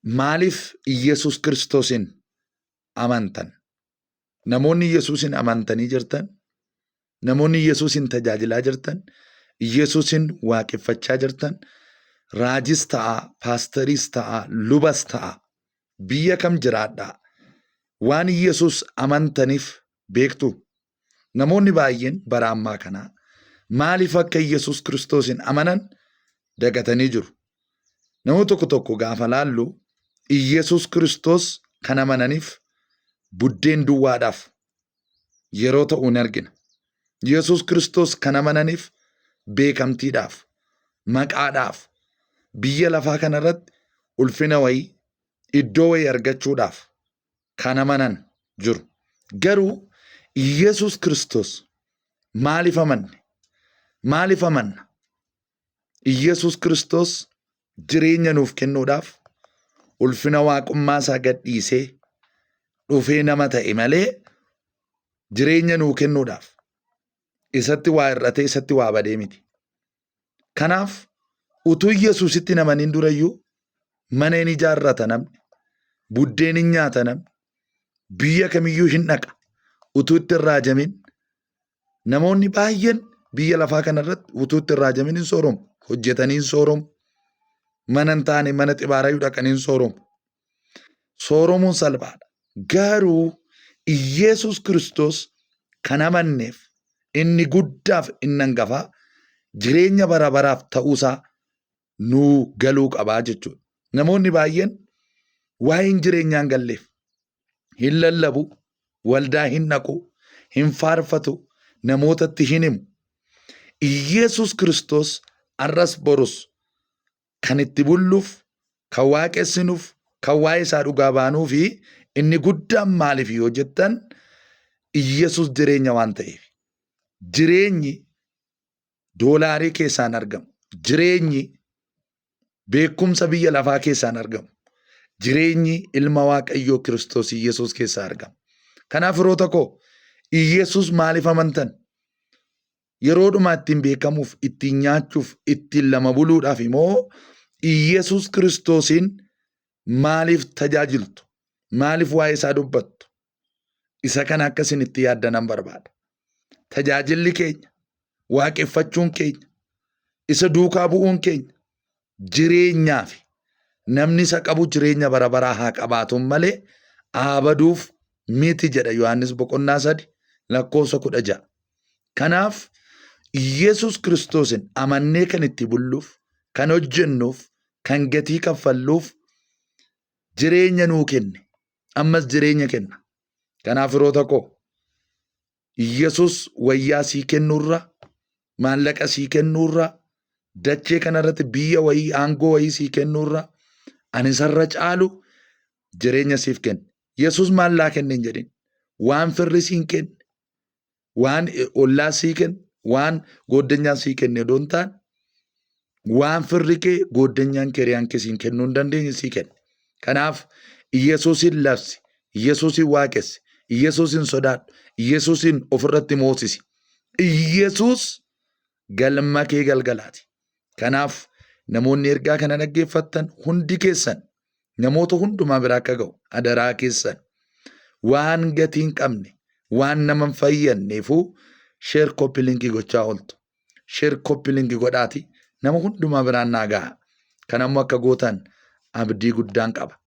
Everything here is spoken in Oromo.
Maaliif Yesus Kiristoosin amantan? Namoonni Yesuusin amantanii jirtan, namoonni Yesuusin tajaajilaa jirtan, Yesuusin waaqeffachaa jirtan, raajis ta'a, paastariis ta'a, lubas ta'a, biyya kam jiraadhaa waan Yesuus amantaniif beektu. Namoonni baay'een bara ammaa kanaa maaliif akka Yesuus Kiristoosin amanan dagatanii jiru. Namoota tokko tokko gaafa laallu Yesuus Kiristoos kan amananiif buddeen duwwaadhaaf yeroo ta'u ni argina. Yesuus Kiristoos kan amananiif beekamtiidhaaf, maqaadhaaf, biyya lafaa kanarratti ulfina wayii, iddoo wayii argachuudhaaf kan amanan jiru. Garuu Yesuus Kiristoos maaliif amanne? Maaliif amanna? Yesuus Kiristoos jireenya nuuf kennuudhaaf ulfina waaqummaa isaa gadhiisee dhufee nama ta'e malee jireenya nuu kennuudhaaf isatti waa irratee isatti waa badee miti. Kanaaf utuu Yesuusitti namaniin durayyuu mana hin ijaarrata namni, buddeen hin nyaata namni, biyya kamiyyuu hin dhaqa utuu itti hin raajamin. Namoonni baay'een biyya lafaa kanarratti utuu itti hin raajamin hin sooromu, hojjetanii hin sooromu, mana hin taane mana xibaaraa dhaqanii hin sooromu. Sooromuun salphaadha. Garuu Yesuus Kiristoos kan amanneef inni guddaaf inni hangafaa jireenya bara baraaf ta'uusaa nuu galuu qabaa jechuudha. Namoonni baay'een waa'een jireenyaa hin galleef hin lallabu, waldaa hin dhaqu, hin faarfatu, namootatti hin himu. Yesuus Kiristoos arras borus kan itti bulluuf, kan waaqessinuuf, kan waa'ee isaa dhugaa baanuu fi inni guddaan maaliif yoo jettan Yesuus jireenya waan ta'eef. Jireenyi doolaarii keessaan argamu. Jireenyi beekumsa biyya lafaa keessaan argamu. Jireenyi ilma Waaqayyoo Kiristoos Yesuus keessaa argama. Kanaaf firoota koo Yesuus maaliif amantan? Yeroodhuma ittiin beekamuuf, ittiin nyaachuuf, ittiin lama buluudhaaf immoo Yesuus Kiristoosin maaliif tajaajiltu? Maaliif waa'ee isaa dubbattu? Isa kana akkasin itti yaaddanan barbaada. Tajaajilli keenya, waaqeffachuun keenya, isa duukaa bu'uun keenya jireenyaa fi namni isa qabu jireenya bara baraa haa qabaatuun malee aabaduuf miti jedha Yohaannis 3:16. Kanaaf Yesuus Kiristoosin amannee kan itti bulluuf, kan hojjennuuf, kan gatii kaffalluuf jireenya nuu kenne. Ammas jireenya kenna. Kanaaf firoota koo Yesuus wayyaa sii kennuurra, maallaqa sii kennuurra, dachee kanarratti biyya wayii, aangoo wayii sii kennuurra ani isarra caalu jireenya siif kenne. Yesuus maallaa kenne hin jedhin. Waan firri siin kenne, waan ollaa sii kenne, waan gooddanyaan sii kenne odoo hin taane waan firri kee gooddanyaan kee hiriyaan kee siin kennuu hin dandeenye sii kenne. Kanaaf Yesuusin labsi, Yesuusin waaqessi, Yesuusin sodaadhu, Yesuusin ofirratti moosisi. Yesuus galma kee galgalaati. Kanaaf namoonni ergaa kana dhaggeeffattan hundi keessan namoota hundumaa biraa akka ga'u adaraa keessan waan gatii hin qabne, waan nama hin fayyadneefuu sheer koppii linkii gochaa ooltu. Sheer koppii linkii godhaati nama hundumaa biraan naa ga'a. Kanammoo akka gootan abdii guddaan qaba.